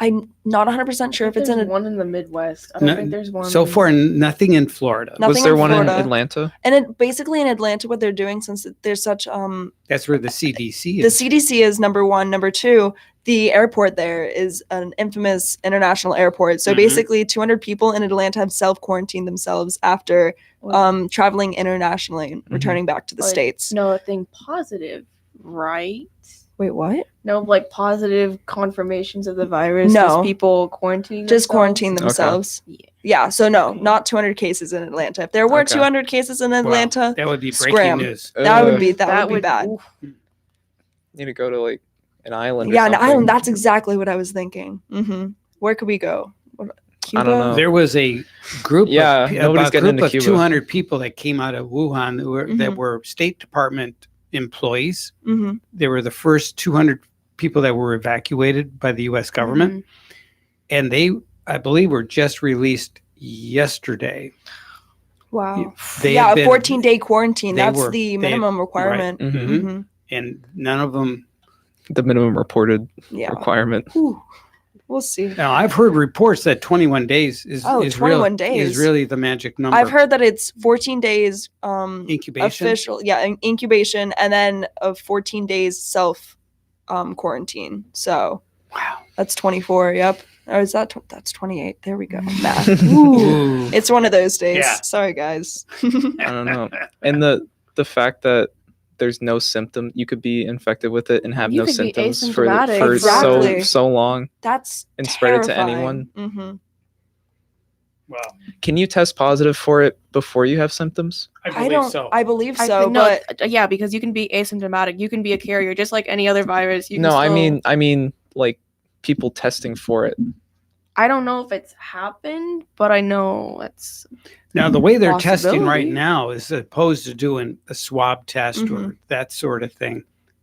S3: I'm not 100% sure if it's in a,
S6: one in the Midwest. I
S5: No,
S6: don't think there's one.
S5: so far nothing in Florida.
S3: Nothing
S4: Was there
S3: in
S4: one
S3: Florida.
S4: in Atlanta?
S3: and it basically in Atlanta what they're doing, since there's such
S5: That's where the CDC
S3: the
S5: is.
S3: CDC is number one. Number two, the airport there is an infamous international airport. So
S5: Mhm.
S3: basically 200 people in Atlanta have self-quarantined themselves after traveling internationally and returning back to the
S6: Like,
S3: States.
S6: nothing positive, right?
S3: Wait, what?
S6: No, like positive confirmations of the virus.
S3: No.
S6: Just people quarantining.
S3: Just
S6: themselves?
S3: quarantine
S4: Okay.
S3: themselves.
S6: Yeah.
S3: Yeah, so no, not 200 cases in Atlanta. If there were
S4: Okay.
S3: 200 cases in
S5: Wow,
S3: Atlanta,
S5: that would be breaking
S3: scram.
S5: news.
S3: that would
S4: Ugh,
S3: be bad.
S6: oof.
S4: need to go to like an island.
S3: Yeah,
S4: or
S3: an
S4: something.
S3: island. That's exactly what I was thinking. Where could we go? Cuba?
S4: I don't know.
S5: There was a group,
S4: Yeah,
S5: of,
S4: nobody's
S5: about
S4: getting
S5: group
S4: into
S5: of
S4: Cuba.
S5: 200 people that came out of Wuhan that
S3: Mhm.
S5: were State Department employees.
S3: Mm-hmm.
S5: They were the first 200 people that were evacuated by the U.S. government, and they, I believe, were just released yesterday.
S3: Wow.
S5: They
S3: Yeah,
S5: had
S3: a
S5: been-
S3: 14-day quarantine.
S5: they
S3: That's
S5: were-
S3: the
S5: they-
S3: minimum requirement.
S4: Mhm.
S5: Mhm.
S3: Mhm.
S5: and none of them.
S4: The minimum reported
S3: Yeah.
S4: requirement.
S3: Whew. We'll see.
S5: Now, I've heard reports that 21 days is
S3: 21 days.
S5: is really the magic number.
S3: I've heard that it's 14 days
S5: Incubation?
S3: official, incubation, and then of 14 days self quarantine. So
S5: Wow.
S3: that's 24. Yep. Or is that that's 28? There we go. Math.
S5: Ooh.
S3: It's one of those days.
S5: Yeah.
S3: Sorry, guys.
S4: I don't know. And the fact that there's no symptom, you could be infected with it and have
S6: You
S4: no
S6: could be
S4: symptoms for
S6: asymptomatic.
S3: Exactly.
S4: so long
S3: That's
S4: and spread it to anyone.
S3: Mm-hmm.
S5: Wow.
S4: Can you test positive for it before you have symptoms?
S3: I don't. I believe
S6: I
S3: so,
S6: think-
S3: but
S6: yeah, because you can be asymptomatic. You can be a carrier, just like any other virus. You can
S4: No,
S6: still-
S4: I mean like people testing for it.
S6: I don't know if it's happened, but I know it's.
S5: Now, the way they're testing right
S6: Possibility.
S5: now is opposed to doing a swab test or that sort of thing.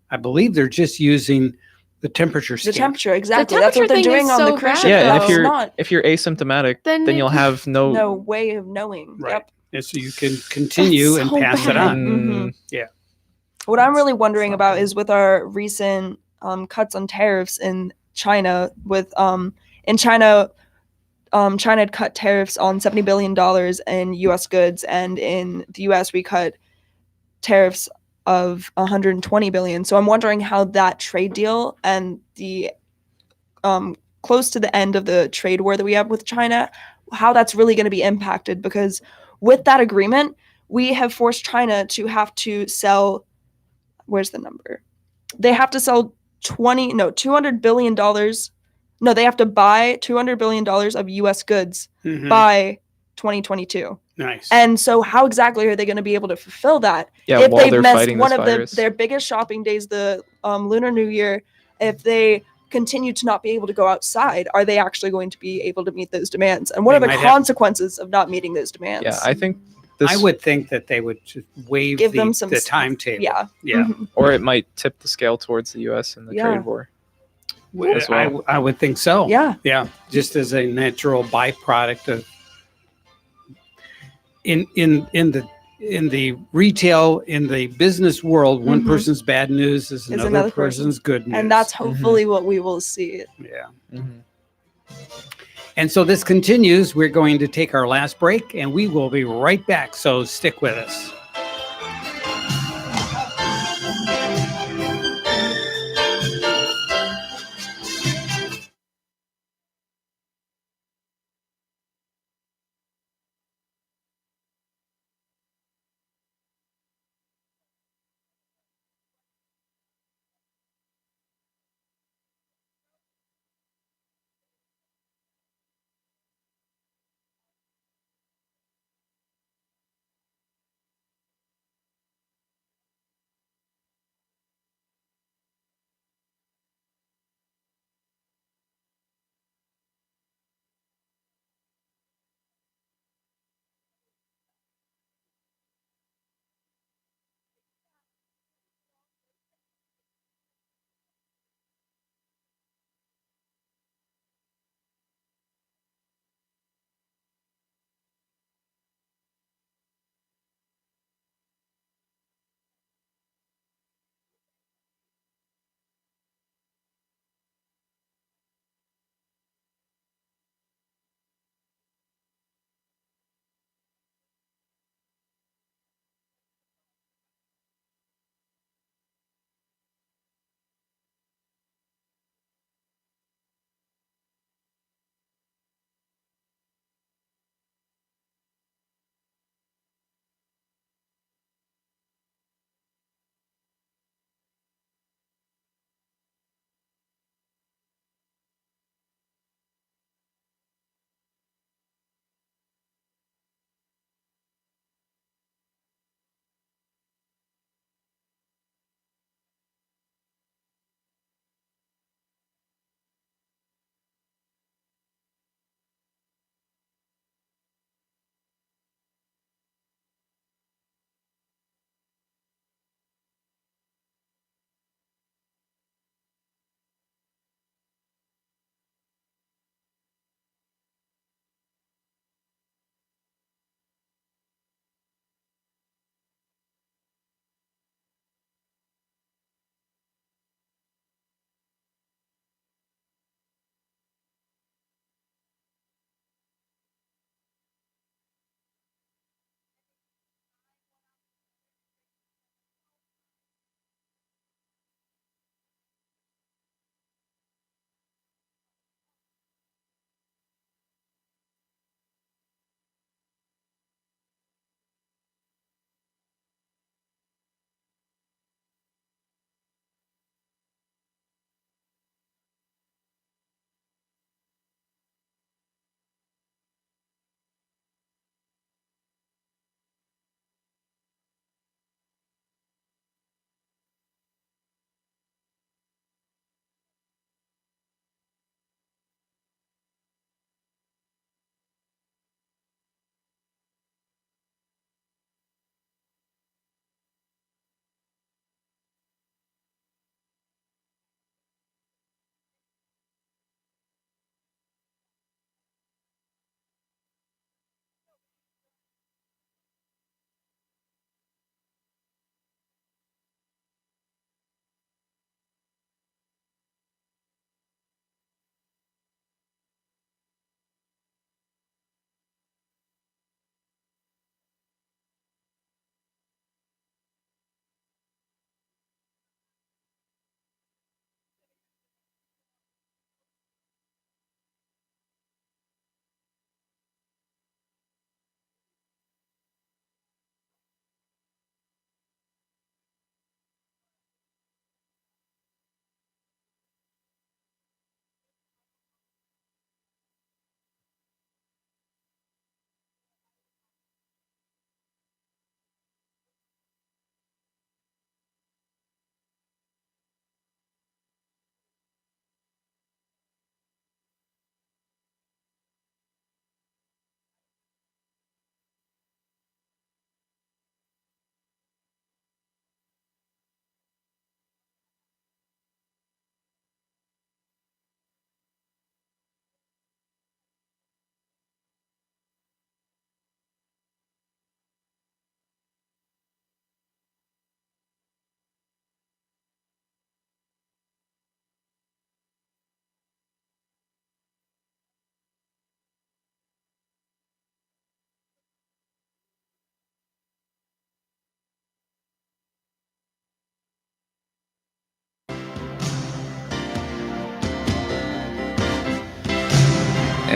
S5: I believe they're just using the temperature
S3: the
S5: scan.
S3: temperature exactly. That's
S6: temperature
S3: what they're
S6: thing is
S3: doing on the
S6: so
S3: cruise
S6: bad,
S3: ship.
S4: Yeah, and
S3: That's not
S4: if you're asymptomatic,
S6: Then
S4: then you'll have
S3: no way of knowing.
S5: Right.
S3: Yep.
S5: And so you can continue
S6: That's
S5: and
S6: so
S5: pass it
S6: bad.
S5: on.
S3: Mhm.
S5: Yeah.
S3: What I'm
S5: That's
S3: really wondering about
S5: something.
S3: is with our recent cuts on tariffs in China. With in China, China had cut tariffs on $70 billion in U.S. goods, and in the U.S. we cut tariffs of 120 billion. So I'm wondering how that trade deal and the close to the end of the trade war that we have with China, how that's really going to be impacted, because with that agreement, we have forced China to have to sell, where's the number? They have to sell $200 billion. No, they have to buy $200 billion of US goods
S5: Mhm.
S3: by 2022.
S5: Nice.
S3: And so how exactly are they going to be able to fulfill that?
S4: Yeah,
S3: If
S4: while
S3: they've
S4: they're
S3: missed
S4: fighting
S3: one
S4: this
S3: of
S4: virus.
S3: their biggest shopping days, the Lunar New Year, if they continue to not be able to go outside, are they actually going to be able to meet those demands? And what
S5: They
S3: are the
S5: might have-
S3: consequences of not meeting those demands?
S4: Yeah, I think this,
S5: I would think that they would just waive
S3: Give them some
S5: the
S3: s-
S5: timetable.
S3: Yeah.
S5: Yeah.
S3: Mhm.
S4: or it might tip the scale towards the U.S. in the
S3: Yeah.
S4: trade war. as
S5: I,
S4: well.
S5: I would think so.
S3: Yeah.
S5: Yeah. Just as a natural byproduct of in the in the retail, in the business world, one
S3: Mhm.
S5: person's bad news is
S3: Is
S5: another person's good news.
S3: And that's hopefully what we will see.
S5: yeah.
S4: Mhm.
S5: And so this continues. We're going to take our last break and we will be right back. So stick with us.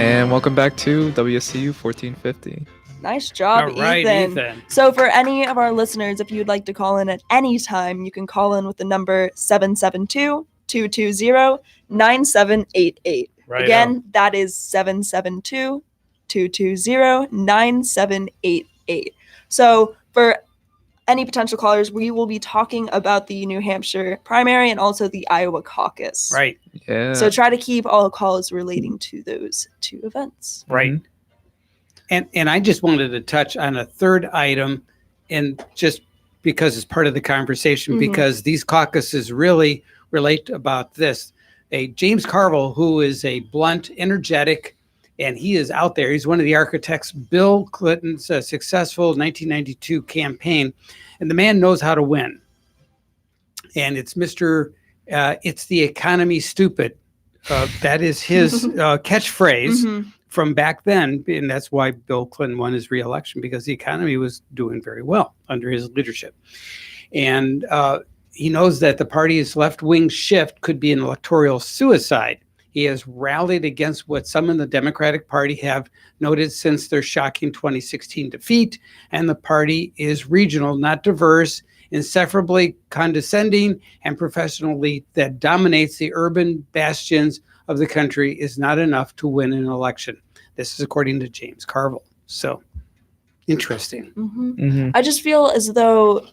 S4: And welcome back to WSCU 1450.
S3: Nice job,
S5: All right, Ethan.
S3: So for any of our listeners, if you'd like to call in at any time, you can call in with the number 772-220-9788.
S5: Right
S3: Again, that is 772-220-9788. So for any potential callers, we will be talking about the New Hampshire primary and also the Iowa caucus.
S5: Right.
S4: Yeah.
S3: So try to keep all calls relating to those two events.
S5: Right. And I just wanted to touch on a third item, and just because it's part of the conversation, because these caucuses really relate about this. James Carville, who is a blunt, energetic, and he is out there. He's one of the architects, Bill Clinton's successful 1992 campaign, and the man knows how to win. And it's it's the economy stupid. That is his catchphrase from back then, and that's why Bill Clinton won his reelection, because the economy was doing very well under his leadership. And he knows that the party's left-wing shift could be an electoral suicide. He has rallied against what some in the Democratic Party have noted since their shocking 2016 defeat, and the party is regional, not diverse, insufferably condescending, and professional elite that dominates the urban bastions of the country is not enough to win an election. This is according to James Carville. So, interesting.
S3: I just feel as though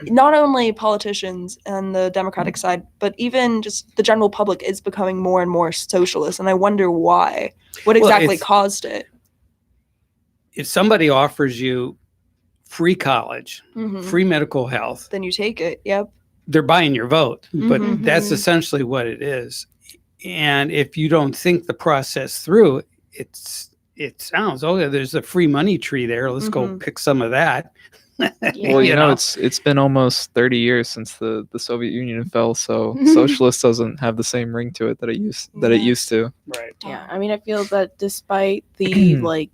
S3: not only politicians and the Democratic side, but even just the general public is becoming more and more socialist. And I wonder why. What exactly caused it?
S5: If somebody offers you free college, free medical health,
S3: then you take it. Yep.
S5: They're buying your vote. But that's essentially what it is. And if you don't think the process through, it sounds, there's a free money tree there. Let's go pick some of that.
S4: Well, you know, it's been almost 30 years since the Soviet Union fell, so socialist doesn't have the same ring to it that it used to.
S5: Right.
S6: Yeah, I mean, I feel that despite the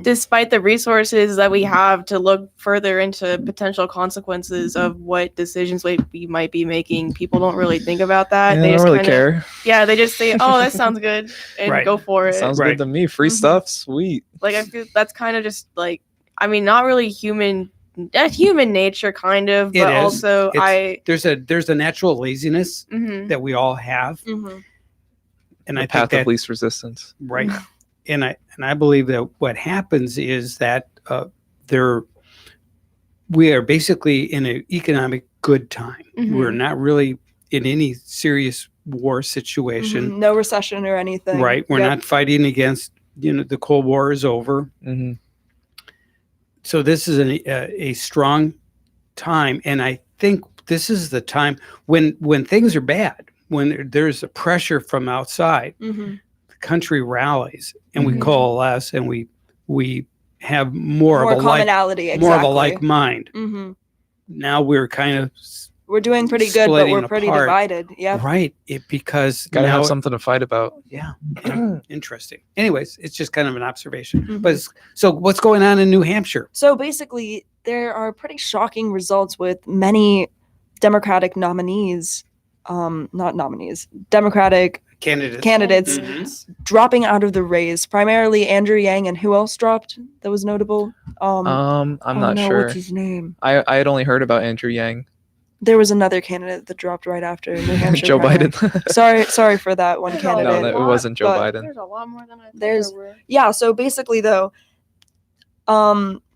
S6: despite the resources that we have to look further into potential consequences of what decisions we might be making, people don't really think about that.
S4: Yeah,
S6: they
S4: don't
S6: just
S4: really
S6: kinda,
S4: care.
S6: Yeah, they just say, "Oh, that sounds good," and go for it.
S4: Sounds good to me. Free stuff, sweet.
S6: Like I feel that's kind of just like, I mean, not really human nature, kind of, but also
S5: there's a natural laziness that we all have, and I
S4: path
S5: think
S4: of least resistance,
S5: right? And I believe that what happens is that we are basically in an economic good time. We're not really in any serious war situation.
S3: No recession or anything.
S5: Right. We're not fighting against, the Cold War is over. So this is a strong time. And I think this is the time when things are bad, when there's a pressure from outside, the country rallies and we coalesce and we have more of a
S3: commonality,
S5: more of a like mind. Now we're
S3: doing pretty good, but we're pretty divided. Yeah.
S5: Right. Because
S4: gotta have something to fight about.
S5: Yeah. Interesting. Anyways, it's just kind of an observation. But so what's going on in New Hampshire?
S3: So basically, there are pretty shocking results with many Democratic nominees, Democratic candidates dropping out of the race. Primarily Andrew Yang, and who else dropped that was notable?
S4: I'm not sure.
S3: What's his name?
S4: I had only heard about Andrew Yang.
S3: There was another candidate that dropped right after New Hampshire.
S4: Joe Biden.
S3: sorry for that one candidate.
S4: No, it wasn't Joe Biden.
S6: There's a lot more than I thought
S3: There's
S6: there were.
S3: Yeah, so basically though,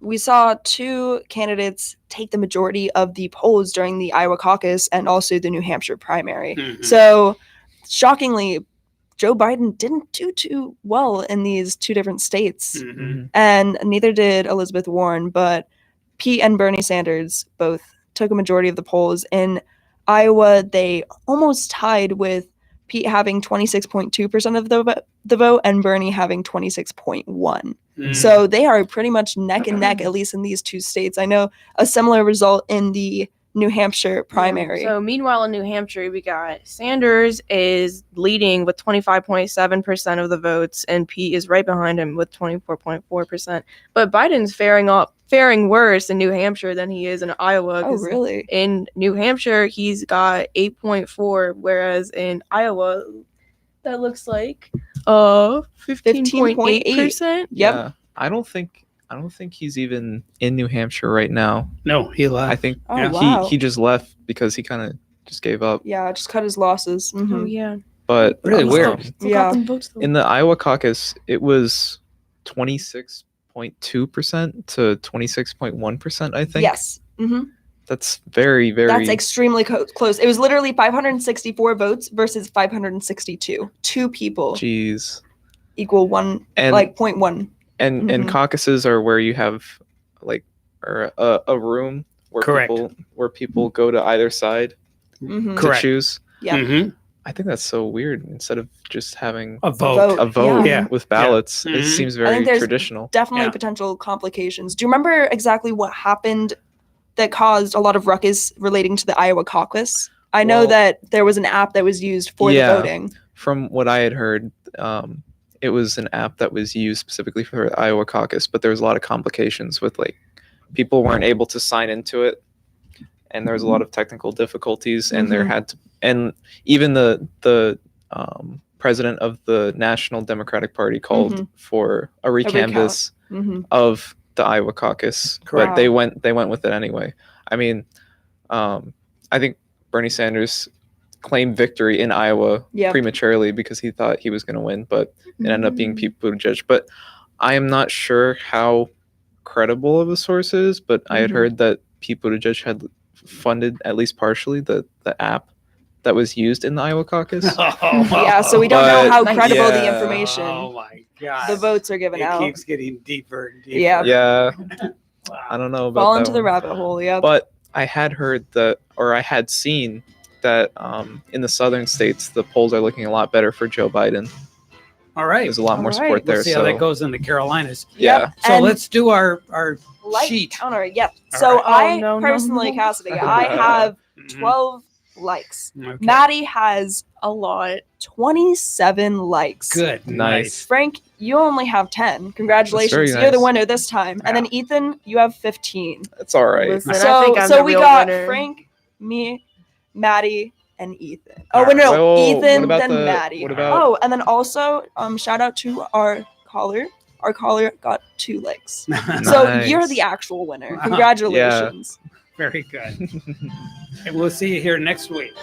S3: we saw two candidates take the majority of the polls during the Iowa caucus and also the New Hampshire primary. So shockingly, Joe Biden didn't do too well in these two different states, and neither did Elizabeth Warren, but Pete and Bernie Sanders both took a majority of the polls. In Iowa, they almost tied, with Pete having 26.2% of the vote and Bernie having 26.1%. So they are pretty much neck and neck, at least in these two states. I know a similar result in the New Hampshire primary.
S6: So meanwhile, in New Hampshire, we got Sanders is leading with 25.7% of the votes, and Pete is right behind him with 24.4%. But Biden's faring worse in New Hampshire than he is in Iowa.
S3: Oh, really?
S6: In New Hampshire, he's got 8.4, whereas in Iowa, that looks like 15.8%.
S3: Yep.
S4: Yeah, I don't think he's even in New Hampshire right now.
S5: No, he left.
S4: I think
S3: Oh,
S5: Yeah.
S3: wow.
S4: he just left because he kind of just gave up.
S3: Yeah, just cut his losses.
S6: Oh
S3: Mhm.
S6: yeah.
S4: But
S5: Really weird.
S6: Still
S3: Yeah.
S6: got them votes though.
S4: in the Iowa caucus, it was 26.2% to 26.1%. I think.
S3: Yes. Hmm.
S4: That's very, very.
S3: That's extremely close. It was literally 564 votes versus 562. Two people
S4: Jeez.
S3: equal one,
S4: And-
S3: like 0.1.
S4: And
S3: Mhm.
S4: caucuses are where you have like a room where
S5: Correct.
S4: people go to either side
S3: Mhm.
S4: to
S5: Correct.
S4: choose.
S3: Yeah.
S5: Mhm.
S4: I think that's so weird. Instead of just having
S5: A vote.
S4: a vote
S5: Yeah.
S4: with ballots,
S5: Yeah.
S4: it
S5: Mhm.
S4: seems
S3: I
S4: very
S3: think there's
S4: traditional.
S3: definitely
S5: Yeah.
S3: potential complications. Do you remember exactly what happened that caused a lot of ruckus relating to the Iowa caucus? I know
S4: Well-
S3: that there was an app that was used for
S4: Yeah.
S3: the voting.
S4: From what I had heard, it was an app that was used specifically for the Iowa caucus, but there was a lot of complications with like people weren't able to sign into it, and there was a lot of technical difficulties, and there
S3: Mhm.
S4: had to, and even the president of the National Democratic Party called
S3: Mhm.
S4: for a recanvass
S3: Hmm.
S4: of the Iowa caucus,
S5: Correct.
S4: but they went with it anyway. I mean, I think Bernie Sanders claimed victory in Iowa
S3: Yep.
S4: prematurely because he thought he was going to win, but it ended up being Pete Buttigieg. But I am not sure how credible of a source is, but I had
S3: Mhm.
S4: heard that Pete Buttigieg had funded at least partially the app that was used in the Iowa caucus.
S3: Yeah, so we don't know
S4: But-
S3: how credible the
S4: yeah.
S3: information
S5: Oh my god.
S3: the votes are given
S5: It
S3: out.
S5: keeps getting deeper and deeper.
S3: Yeah.
S4: Yeah,
S5: Wow.
S4: I don't know about
S3: Fall
S4: that
S3: into the
S4: one.
S3: rabbit hole. Yeah.
S4: But I had heard that, or I had seen that in the southern states, the polls are looking a lot better for Joe Biden.
S5: All right.
S4: There's a lot more
S3: All
S4: support
S3: right.
S4: there.
S5: We'll see
S4: so
S5: how that goes in the Carolinas.
S4: yeah.
S5: So
S3: And
S5: let's do our
S3: like
S5: sheet.
S3: counter. Yep.
S5: All
S3: So
S5: right.
S3: I
S6: Oh, no, no,
S3: personally,
S6: no.
S3: Cassidy, I have
S5: Mhm.
S3: 12 likes.
S5: Okay.
S3: Maddie has
S6: A lot.
S3: 27 likes.
S5: Good.
S4: Nice.
S3: Frank, you only have 10. Congratulations.
S4: very
S3: You're the
S4: nice.
S3: winner this time. And then Ethan, you have 15.
S4: That's all right.
S6: Listen, I
S3: So
S6: think I'm
S3: so
S6: the
S3: we
S6: real
S3: got
S6: winner.
S3: Frank, me, Maddie, and Ethan.
S5: All
S3: Oh, wait, no,
S4: Whoa,
S3: Ethan,
S4: what about
S3: then
S4: the-
S3: Maddie.
S4: what about-
S3: Oh, and then also shout out to our caller. Our caller got 2 likes. So you're
S4: Nice.
S3: the actual winner.
S5: Wow.
S3: Congratulations.
S5: Very good. And we'll see you here next week.